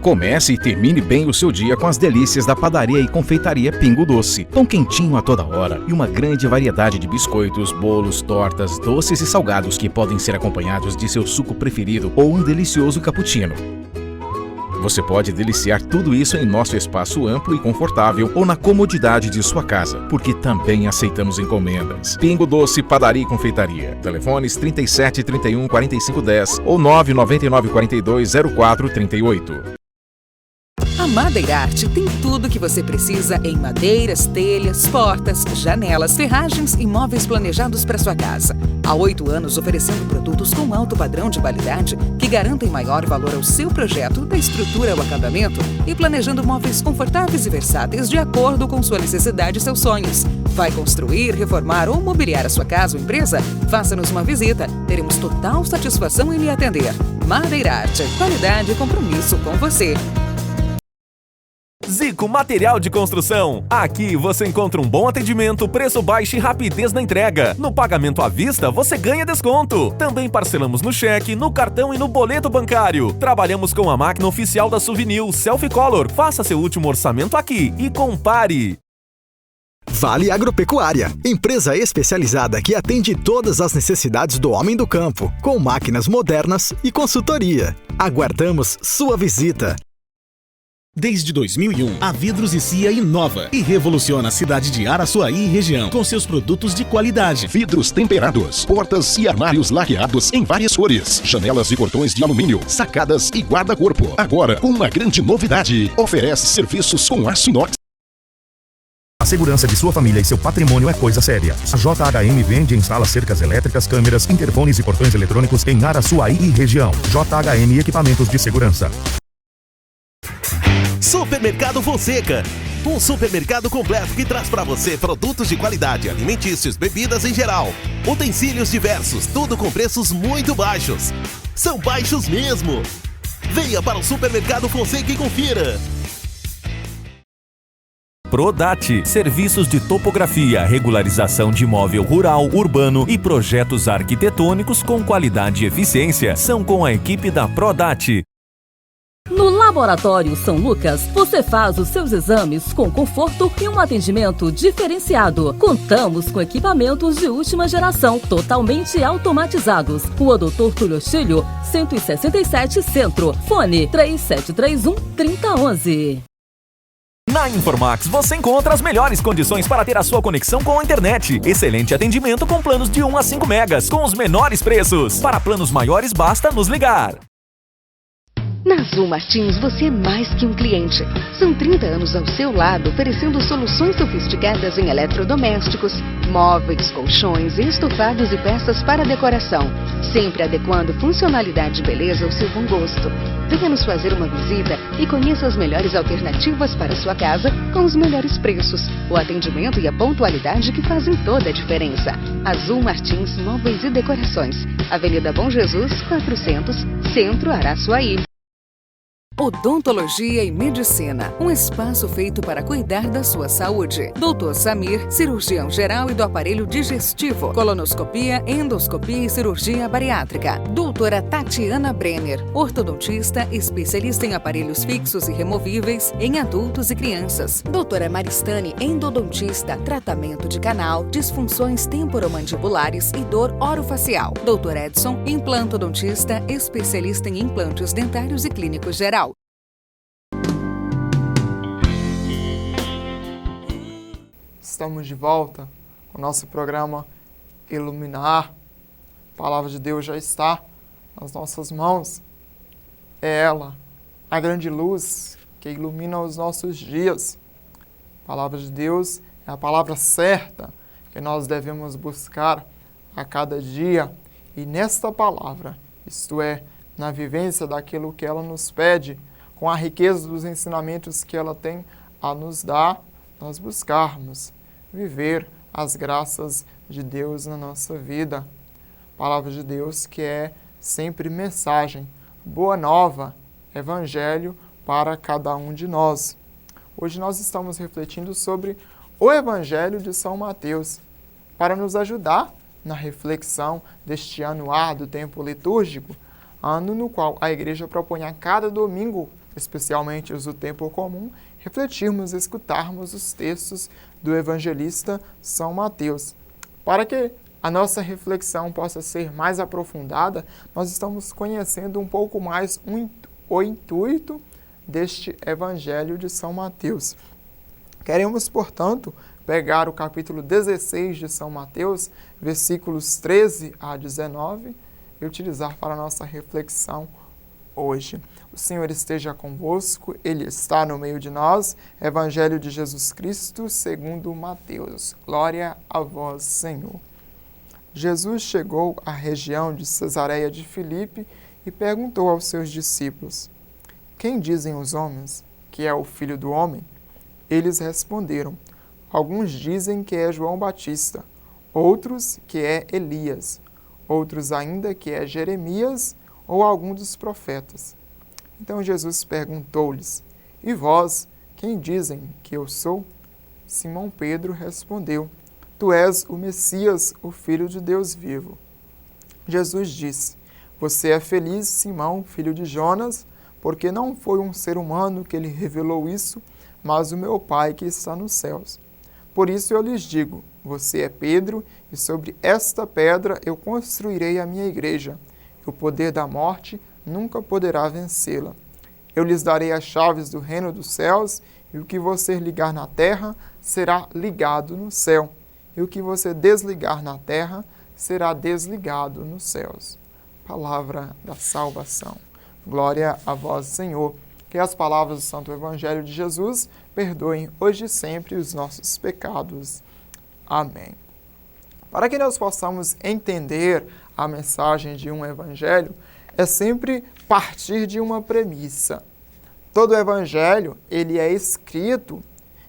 Comece e termine bem o seu dia com as delícias da padaria e confeitaria Pingo Doce. Pão quentinho a toda hora e uma grande variedade de biscoitos, bolos, tortas, doces e salgados que podem ser acompanhados de seu suco preferido ou um delicioso cappuccino. Você pode deliciar tudo isso em nosso espaço amplo e confortável ou na comodidade de sua casa, porque também aceitamos encomendas. Pingo Doce, Padaria e Confeitaria. Telefones 37 31 45 10 ou 999 42 04 38.
A Madeirarte tem tudo o que você precisa em madeiras, telhas, portas, janelas, ferragens e móveis planejados para sua casa. Há 8 anos oferecendo produtos com alto padrão de qualidade que garantem maior valor ao seu projeto, da estrutura ao acabamento e planejando móveis confortáveis e versáteis de acordo com sua necessidade e seus sonhos. Vai construir, reformar ou mobiliar a sua casa ou empresa? Faça-nos uma visita. Teremos total satisfação em lhe atender. Madeirarte, qualidade e compromisso com você.
Zico Material de Construção. Aqui você encontra um bom atendimento, preço baixo e rapidez na entrega. No pagamento à vista, você ganha desconto. Também parcelamos no cheque, no cartão e no boleto bancário. Trabalhamos com a máquina oficial da Souvenir, Selfie Color. Faça seu último orçamento aqui e compare.
Vale Agropecuária, empresa especializada que atende todas as necessidades do homem do campo, com máquinas modernas e consultoria. Aguardamos sua visita.
Desde 2001, a Vidros e Cia inova e revoluciona a cidade de Araçuaí e região com seus produtos de qualidade.
Vidros temperados, portas e armários laqueados em várias cores, janelas e portões de alumínio, sacadas e guarda-corpo. Agora, com uma grande novidade, oferece serviços com aço inox.
A segurança de sua família e seu patrimônio é coisa séria. A JHM vende e instala cercas elétricas, câmeras, interfones e portões eletrônicos em Araçuaí e região. JHM Equipamentos de Segurança.
Supermercado Fonseca, um supermercado completo que traz para você produtos de qualidade, alimentícios, bebidas em geral, utensílios diversos, tudo com preços muito baixos. São baixos mesmo. Venha para o Supermercado Fonseca e confira.
Prodate, serviços de topografia, regularização de imóvel rural, urbano e projetos arquitetônicos com qualidade e eficiência são com a equipe da Prodate.
No Laboratório São Lucas, você faz os seus exames com conforto e um atendimento diferenciado. Contamos com equipamentos de última geração, totalmente automatizados. Rua Doutor Túlio Filho, 167 Centro. Fone 3731-3011.
Na Informax você encontra as melhores condições para ter a sua conexão com a internet. Excelente atendimento com planos de 1 a 5 megas, com os menores preços. Para planos maiores basta nos ligar.
Na Azul Martins, você é mais que um cliente. São 30 anos ao seu lado, oferecendo soluções sofisticadas em eletrodomésticos, móveis, colchões, estofados e peças para decoração, sempre adequando funcionalidade e beleza ao seu bom gosto. Venha nos fazer uma visita e conheça as melhores alternativas para a sua casa com os melhores preços, o atendimento e a pontualidade que fazem toda a diferença. Azul Martins Móveis e Decorações, Avenida Bom Jesus, 400, Centro, Araçuaí. Odontologia e Medicina, um espaço feito para cuidar da sua saúde. Dr. Samir, cirurgião geral e do aparelho digestivo, colonoscopia, endoscopia e cirurgia bariátrica. Doutora Tatiana Brenner, ortodontista, especialista em aparelhos fixos e removíveis em adultos e crianças. Doutora Maristane, endodontista, tratamento de canal, disfunções temporomandibulares e dor orofacial. Doutor Edson, implantodontista, especialista em implantes dentários e clínico geral.
Estamos de volta com o nosso programa Iluminar. A palavra de Deus já está nas nossas mãos. É ela, a grande luz que ilumina os nossos dias. A palavra de Deus é a palavra certa que nós devemos buscar a cada dia. E nesta palavra, isto é, na vivência daquilo que ela nos pede, com a riqueza dos ensinamentos que ela tem a nos dar, nós buscarmos viver as graças de Deus na nossa vida. Palavra de Deus que é sempre mensagem, boa nova, evangelho para cada um de nós. Hoje nós estamos refletindo sobre o Evangelho de São Mateus, para nos ajudar na reflexão deste ano A do tempo litúrgico, ano no qual a Igreja propõe a cada domingo, especialmente os do tempo comum, refletirmos e escutarmos os textos do evangelista São Mateus. Para que a nossa reflexão possa ser mais aprofundada, nós estamos conhecendo um pouco mais o intuito deste Evangelho de São Mateus. Queremos, portanto, pegar o capítulo 16 de São Mateus, versículos 13 a 19, e utilizar para a nossa reflexão hoje. O Senhor esteja convosco, Ele está no meio de nós. Evangelho de Jesus Cristo, segundo Mateus. Glória a vós, Senhor. Jesus chegou à região de Cesareia de Filipe e perguntou aos seus discípulos: quem dizem os homens que é o Filho do Homem? Eles responderam: alguns dizem que é João Batista, outros que é Elias, outros ainda que é Jeremias ou algum dos profetas. Então Jesus perguntou-lhes: e vós, quem dizem que eu sou? Simão Pedro respondeu: tu és o Messias, o Filho de Deus vivo. Jesus disse: você é feliz, Simão, filho de Jonas, porque não foi um ser humano que lhe revelou isso, mas o meu Pai que está nos céus. Por isso eu lhes digo, você é Pedro, e sobre esta pedra eu construirei a minha igreja, e o poder da morte nunca poderá vencê-la. Eu lhes darei as chaves do reino dos céus, e o que você ligar na terra será ligado no céu, e o que você desligar na terra será desligado nos céus. Palavra da salvação. Glória a vós, Senhor. Que as palavras do Santo Evangelho de Jesus perdoem hoje e sempre os nossos pecados. Amém. Para que nós possamos entender a mensagem de um Evangelho, é sempre partir de uma premissa. Todo Evangelho, ele é escrito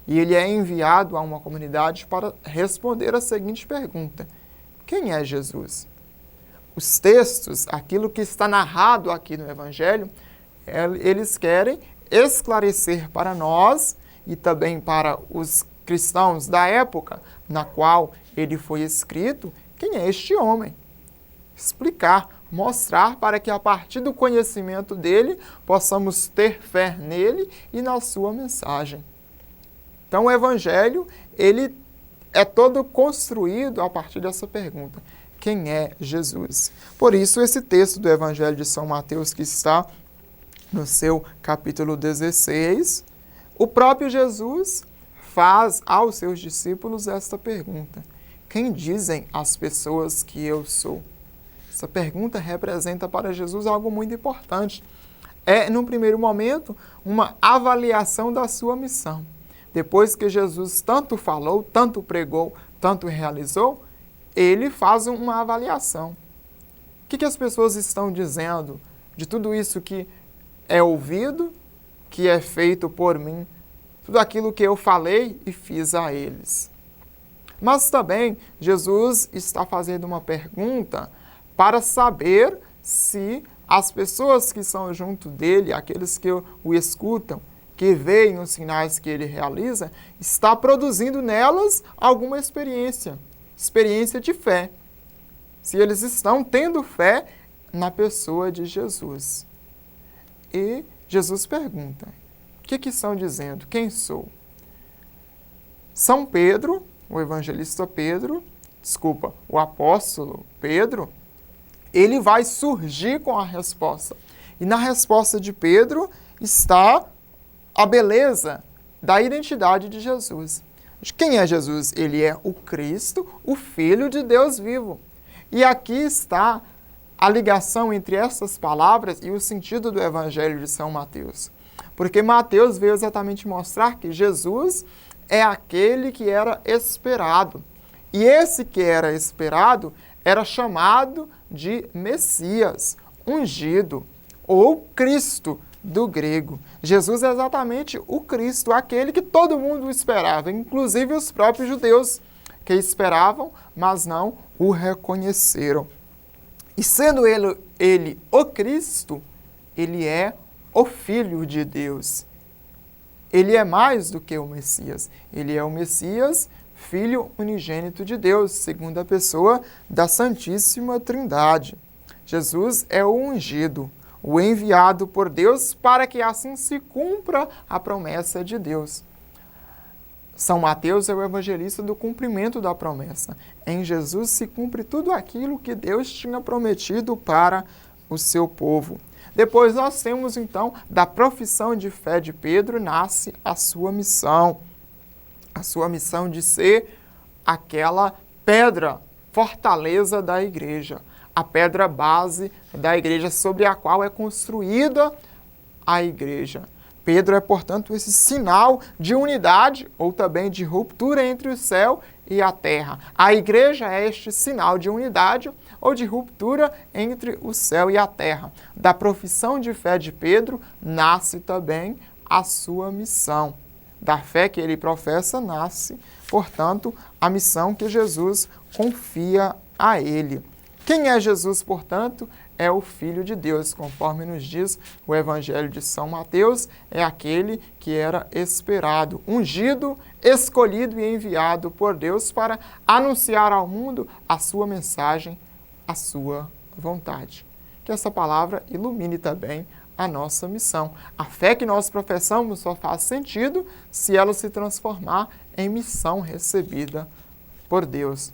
e ele é enviado a uma comunidade para responder a seguinte pergunta: quem é Jesus? Os textos, aquilo que está narrado aqui no Evangelho, eles querem esclarecer para nós e também para os cristãos da época na qual ele foi escrito, quem é este homem. Explicar, mostrar para que a partir do conhecimento dele possamos ter fé nele e na sua mensagem. Então o Evangelho, ele é todo construído a partir dessa pergunta: quem é Jesus? Por isso esse texto do Evangelho de São Mateus que está no seu capítulo 16, o próprio Jesus faz aos seus discípulos esta pergunta: quem dizem as pessoas que eu sou? Essa pergunta representa para Jesus algo muito importante. É, num primeiro momento, uma avaliação da sua missão. Depois que Jesus tanto falou, tanto pregou, tanto realizou, ele faz uma avaliação. O que as pessoas estão dizendo de tudo isso que é ouvido, que é feito por mim, tudo aquilo que eu falei e fiz a eles? Mas também Jesus está fazendo uma pergunta para saber se as pessoas que são junto dele, aqueles que o escutam, que veem os sinais que ele realiza, está produzindo nelas alguma experiência de fé. Se eles estão tendo fé na pessoa de Jesus. E Jesus pergunta: o que estão dizendo? Quem sou? São Pedro, o evangelista Pedro, o apóstolo Pedro, ele vai surgir com a resposta. E na resposta de Pedro está a beleza da identidade de Jesus. Quem é Jesus? Ele é o Cristo, o Filho de Deus vivo. E aqui está a ligação entre essas palavras e o sentido do Evangelho de São Mateus. Porque Mateus veio exatamente mostrar que Jesus é aquele que era esperado. E esse que era esperado era chamado de Messias, ungido, ou Cristo do grego. Jesus é exatamente o Cristo, aquele que todo mundo esperava, inclusive os próprios judeus, que esperavam, mas não o reconheceram. E sendo ele o Cristo, ele é o Filho de Deus. Ele é mais do que o Messias. Ele é o Messias, Filho unigênito de Deus, segunda pessoa da Santíssima Trindade. Jesus é o ungido, o enviado por Deus para que assim se cumpra a promessa de Deus. São Mateus é o evangelista do cumprimento da promessa. Em Jesus se cumpre tudo aquilo que Deus tinha prometido para o seu povo. Depois nós temos, então, da profissão de fé de Pedro, nasce a sua missão. A sua missão de ser aquela pedra, fortaleza da igreja. A pedra base da igreja sobre a qual é construída a igreja. Pedro é, portanto, esse sinal de unidade ou também de ruptura entre o céu e a terra. A igreja é este sinal de unidade ou de ruptura entre o céu e a terra. Da profissão de fé de Pedro nasce também a sua missão. Da fé que ele professa nasce, portanto, a missão que Jesus confia a ele. Quem é Jesus, portanto? É o Filho de Deus, conforme nos diz o Evangelho de São Mateus, é aquele que era esperado, ungido, escolhido e enviado por Deus para anunciar ao mundo a sua mensagem, a sua vontade. Que essa palavra ilumine também a nossa missão. A fé que nós professamos só faz sentido se ela se transformar em missão recebida por Deus.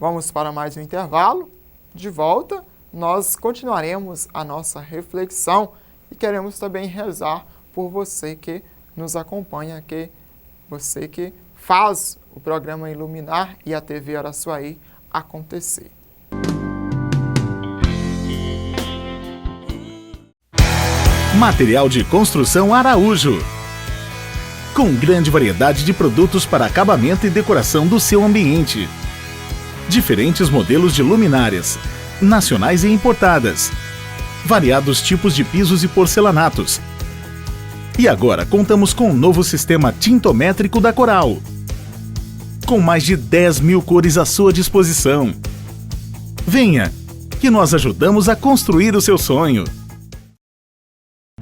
Vamos para mais um intervalo. De volta, nós continuaremos a nossa reflexão e queremos também rezar por você que nos acompanha, que você que faz o programa Iluminar e a TV Araçuaí acontecer.
Material de construção Araújo. Com grande variedade de produtos para acabamento e decoração do seu ambiente. Diferentes modelos de luminárias, nacionais e importadas. Variados tipos de pisos e porcelanatos. E agora contamos com um novo sistema tintométrico da Coral. Com mais de 10 mil cores à sua disposição. Venha, que nós ajudamos a construir o seu sonho.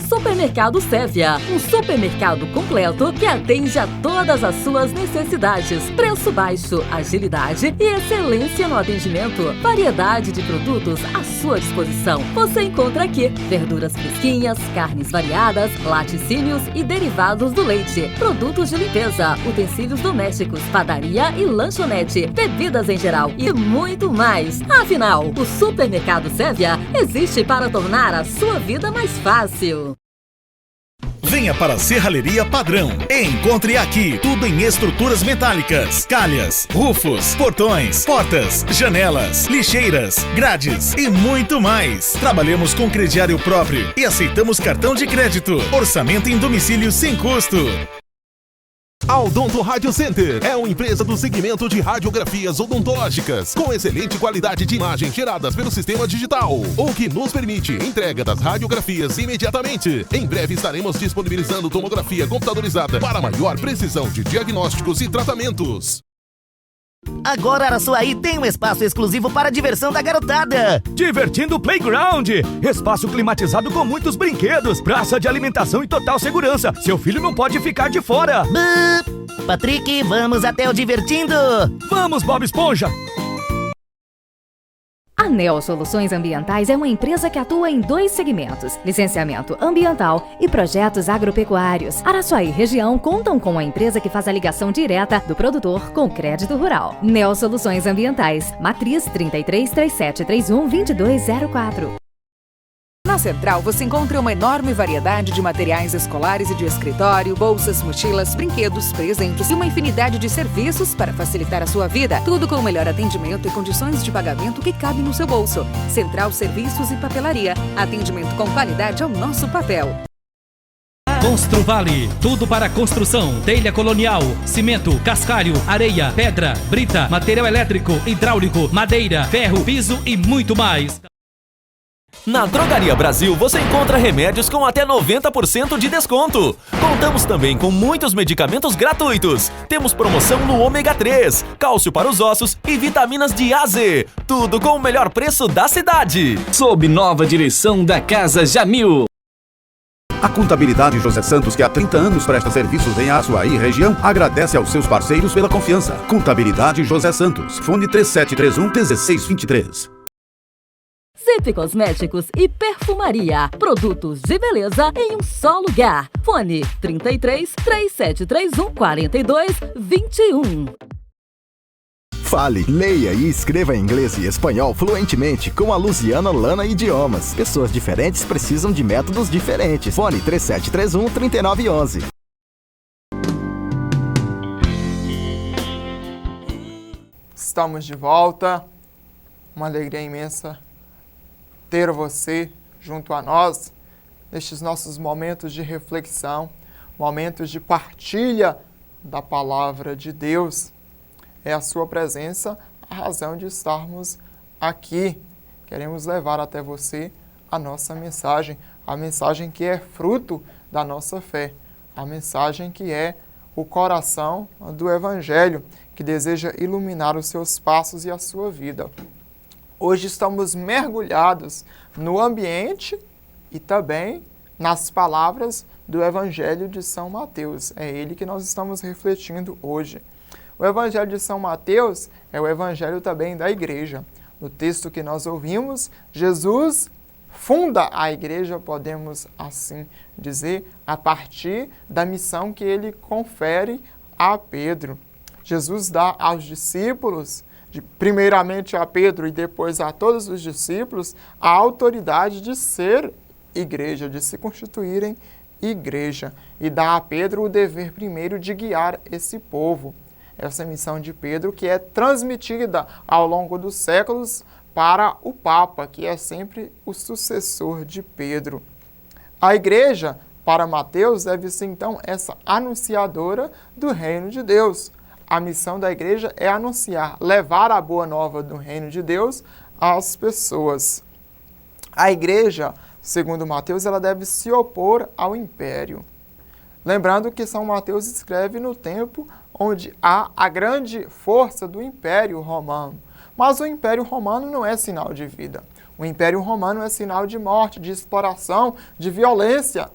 Supermercado Sévia, um supermercado completo que atende a todas as suas necessidades. Preço baixo, agilidade e excelência no atendimento. Variedade de produtos à sua disposição. Você encontra aqui verduras fresquinhas, carnes variadas, laticínios e derivados do leite, produtos de limpeza, utensílios domésticos, padaria e lanchonete, bebidas em geral e muito mais. Afinal, o Supermercado Sévia existe para tornar a sua vida mais fácil.
Venha para a Serralheria Padrão e encontre aqui tudo em estruturas metálicas, calhas, rufos, portões, portas, janelas, lixeiras, grades e muito mais. Trabalhamos com crediário próprio e aceitamos cartão de crédito. Orçamento em domicílio sem custo.
A Odonto Radio Center é uma empresa do segmento de radiografias odontológicas, com excelente qualidade de imagem geradas pelo sistema digital, o que nos permite entrega das radiografias imediatamente. Em breve estaremos disponibilizando tomografia computadorizada para maior precisão de diagnósticos e tratamentos.
Agora Araçuaí tem um espaço exclusivo para a diversão da garotada.
Divertindo Playground. Espaço climatizado com muitos brinquedos, praça de alimentação e total segurança. Seu filho não pode ficar de fora.
Patrick, vamos até o Divertindo.
Vamos, Bob Esponja.
A Neo Soluções Ambientais é uma empresa que atua em 2 segmentos: licenciamento ambiental e projetos agropecuários. Araçuaí e região contam com a empresa que faz a ligação direta do produtor com crédito rural. Neo Soluções Ambientais, matriz 3337312204.
Na Central você encontra uma enorme variedade de materiais escolares e de escritório, bolsas, mochilas, brinquedos, presentes e uma infinidade de serviços para facilitar a sua vida. Tudo com o melhor atendimento e condições de pagamento que cabem no seu bolso. Central Serviços e Papelaria. Atendimento com qualidade ao nosso papel.
Construvale, tudo para construção, telha colonial, cimento, cascalho, areia, pedra, brita, material elétrico, hidráulico, madeira, ferro, piso e muito mais.
Na Drogaria Brasil você encontra remédios com até 90% de desconto. Contamos também com muitos medicamentos gratuitos. Temos promoção no ômega 3, cálcio para os ossos e vitaminas de A a Z. Tudo com o melhor preço da cidade.
Sob nova direção da Casa Jamil.
A Contabilidade José Santos, que há 30 anos presta serviços em Araçuaí e região, agradece aos seus parceiros pela confiança. Contabilidade José Santos. Fone 3731-1623.
Zip Cosméticos e Perfumaria. Produtos de beleza em um só lugar. Fone 33 3731 4221.
Fale, leia e escreva inglês e espanhol fluentemente com a Luziana Lana Idiomas. Pessoas diferentes precisam de métodos diferentes. Fone 3731-3911.
Estamos de volta. Uma alegria imensa ter você junto a nós nestes nossos momentos de reflexão, momentos de partilha da palavra de Deus. É a sua presença a razão de estarmos aqui. Queremos levar até você a nossa mensagem, a mensagem que é fruto da nossa fé, a mensagem que é o coração do Evangelho, que deseja iluminar os seus passos e a sua vida. Hoje estamos mergulhados no ambiente e também nas palavras do Evangelho de São Mateus. É ele que nós estamos refletindo hoje. O Evangelho de São Mateus é o Evangelho também da Igreja. No texto que nós ouvimos, Jesus funda a Igreja, podemos assim dizer, a partir da missão que ele confere a Pedro. Jesus dá aos discípulos, primeiramente a Pedro e depois a todos os discípulos, a autoridade de ser igreja, de se constituírem igreja. E dá a Pedro o dever primeiro de guiar esse povo. Essa missão de Pedro que é transmitida ao longo dos séculos para o Papa, que é sempre o sucessor de Pedro. A igreja, para Mateus, deve ser então essa anunciadora do reino de Deus. A missão da igreja é anunciar, levar a boa nova do reino de Deus às pessoas. A igreja, segundo Mateus, ela deve se opor ao império. Lembrando que São Mateus escreve no tempo onde há a grande força do Império Romano. Mas o Império Romano não é sinal de vida. O Império Romano é sinal de morte, de exploração, de violência.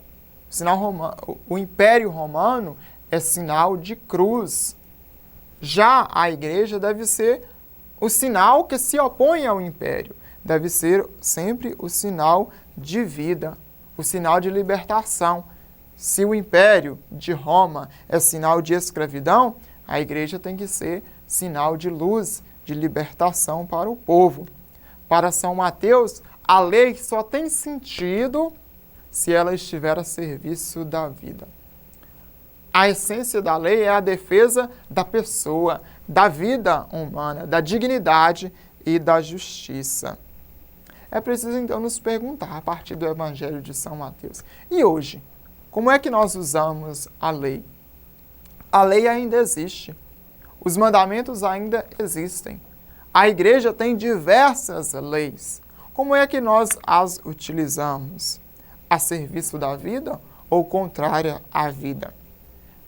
O Império Romano é sinal de cruz. Já a igreja deve ser o sinal que se opõe ao império. Deve ser sempre o sinal de vida, o sinal de libertação. Se o império de Roma é sinal de escravidão, a igreja tem que ser sinal de luz, de libertação para o povo. Para São Mateus, a lei só tem sentido se ela estiver a serviço da vida. A essência da lei é a defesa da pessoa, da vida humana, da dignidade e da justiça. É preciso então nos perguntar a partir do Evangelho de São Mateus. E hoje, como é que nós usamos a lei? A lei ainda existe. Os mandamentos ainda existem. A igreja tem diversas leis. Como é que nós as utilizamos? A serviço da vida ou contrária à vida?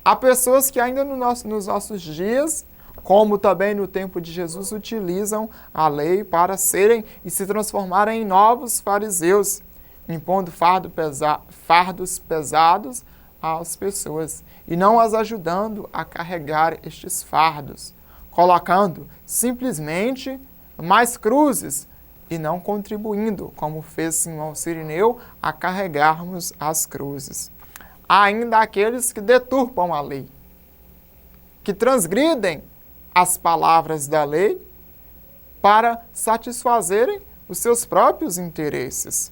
Há pessoas que ainda nos nossos dias, como também no tempo de Jesus, utilizam a lei para serem e se transformarem em novos fariseus, impondo fardos pesados às pessoas e não as ajudando a carregar estes fardos, colocando simplesmente mais cruzes e não contribuindo, como fez Simão Cirineu, a carregarmos as cruzes. Há ainda aqueles que deturpam a lei, que transgridem as palavras da lei para satisfazerem os seus próprios interesses.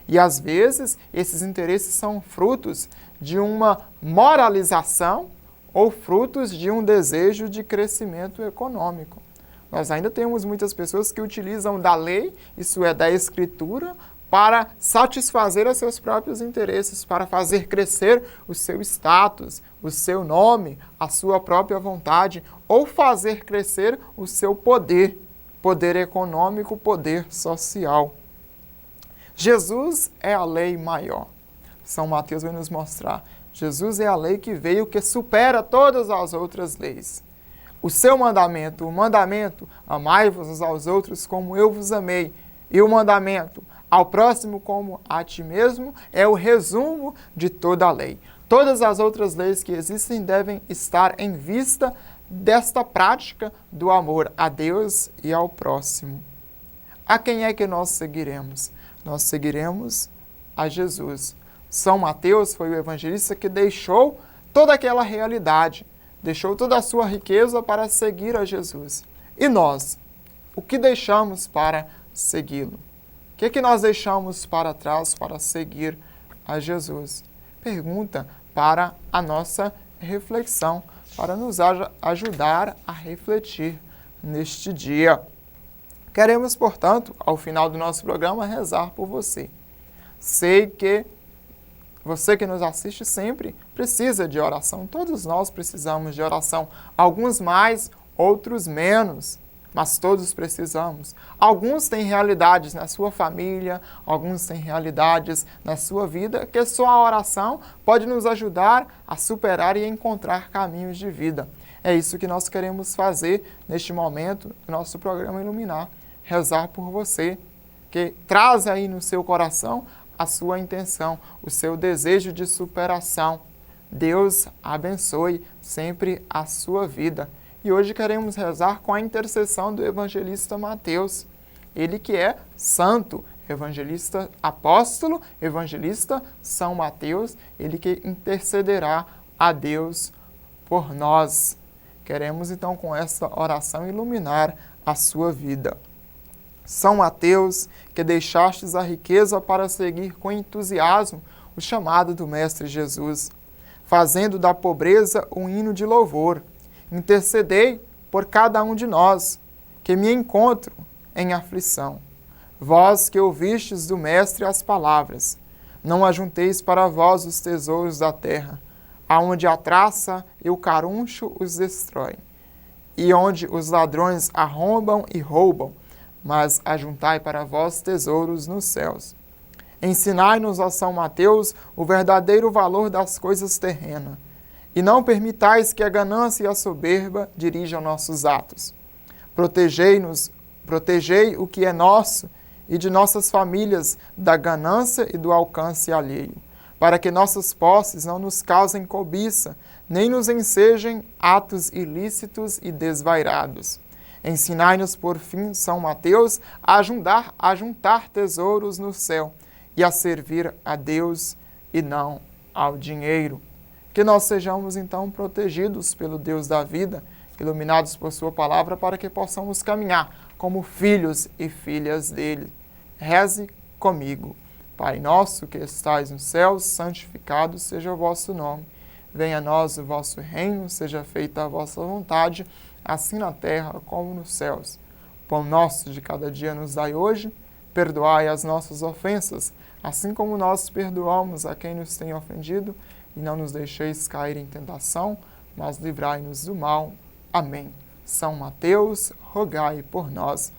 E, às vezes, esses interesses são frutos de uma moralização ou frutos de um desejo de crescimento econômico. Nós ainda temos muitas pessoas que utilizam da lei, isso é, da Escritura, para satisfazer os seus próprios interesses, para fazer crescer o seu status, o seu nome, a sua própria vontade, ou fazer crescer o seu poder, poder econômico, poder social. Jesus é a lei maior. São Mateus vai nos mostrar. Jesus é a lei que veio, que supera todas as outras leis. O seu mandamento, o mandamento, amai-vos uns aos outros como eu vos amei. E o mandamento, ao próximo como a ti mesmo, é o resumo de toda a lei. Todas as outras leis que existem devem estar em vista desta prática do amor a Deus e ao próximo. A quem é que nós seguiremos? Nós seguiremos a Jesus. São Mateus foi o evangelista que deixou toda aquela realidade, deixou toda a sua riqueza para seguir a Jesus. E nós, o que deixamos para segui-lo? O que é que nós deixamos para trás para seguir a Jesus? Pergunta para a nossa reflexão, para nos ajudar a refletir neste dia. Queremos, portanto, ao final do nosso programa, rezar por você. Sei que você que nos assiste sempre precisa de oração. Todos nós precisamos de oração. Alguns mais, outros menos. Mas todos precisamos. Alguns têm realidades na sua família, alguns têm realidades na sua vida, que só a oração pode nos ajudar a superar e encontrar caminhos de vida. É isso que nós queremos fazer neste momento do nosso programa Iluminar. Rezar por você, que traz aí no seu coração a sua intenção, o seu desejo de superação. Deus abençoe sempre a sua vida. E hoje queremos rezar com a intercessão do evangelista Mateus. Ele que é santo, evangelista apóstolo, evangelista São Mateus, ele que intercederá a Deus por nós. Queremos então com essa oração iluminar a sua vida. São Mateus, que deixastes a riqueza para seguir com entusiasmo o chamado do Mestre Jesus, fazendo da pobreza um hino de louvor. Intercedei por cada um de nós, que me encontro em aflição. Vós que ouvistes do Mestre as palavras, não ajunteis para vós os tesouros da terra, aonde a traça e o caruncho os destroem, e onde os ladrões arrombam e roubam, mas ajuntai para vós tesouros nos céus. Ensinai-nos, ó São Mateus, o verdadeiro valor das coisas terrenas, e não permitais que a ganância e a soberba dirijam nossos atos. Protegei o que é nosso e de nossas famílias da ganância e do alcance alheio, para que nossas posses não nos causem cobiça, nem nos ensejem atos ilícitos e desvairados. Ensinai-nos, por fim, São Mateus, a juntar tesouros no céu e a servir a Deus e não ao dinheiro. Que nós sejamos, então, protegidos pelo Deus da vida, iluminados por sua palavra, para que possamos caminhar como filhos e filhas dele. Reze comigo. Pai nosso que estais no céu, santificado seja o vosso nome. Venha a nós o vosso reino, seja feita a vossa vontade, assim na terra como nos céus. O pão nosso de cada dia nos dai hoje, perdoai as nossas ofensas, assim como nós perdoamos a quem nos tem ofendido, e não nos deixeis cair em tentação, mas livrai-nos do mal. Amém. São Mateus, rogai por nós.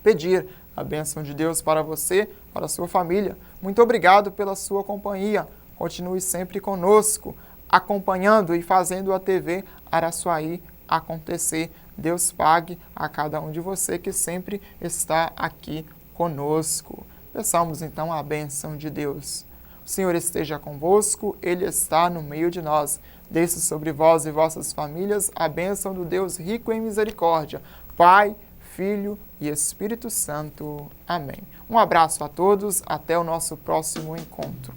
Pedir a bênção de Deus para você, para a sua família. Muito obrigado pela sua companhia. Continue sempre conosco, acompanhando e fazendo a TV Araçuaí acontecer. Deus pague a cada um de você que sempre está aqui conosco. Peçamos então a bênção de Deus. O Senhor esteja convosco, Ele está no meio de nós. Desça sobre vós e vossas famílias a bênção do Deus rico em misericórdia, Pai, Filho e Espírito Santo. Amém. Um abraço a todos, até o nosso próximo encontro.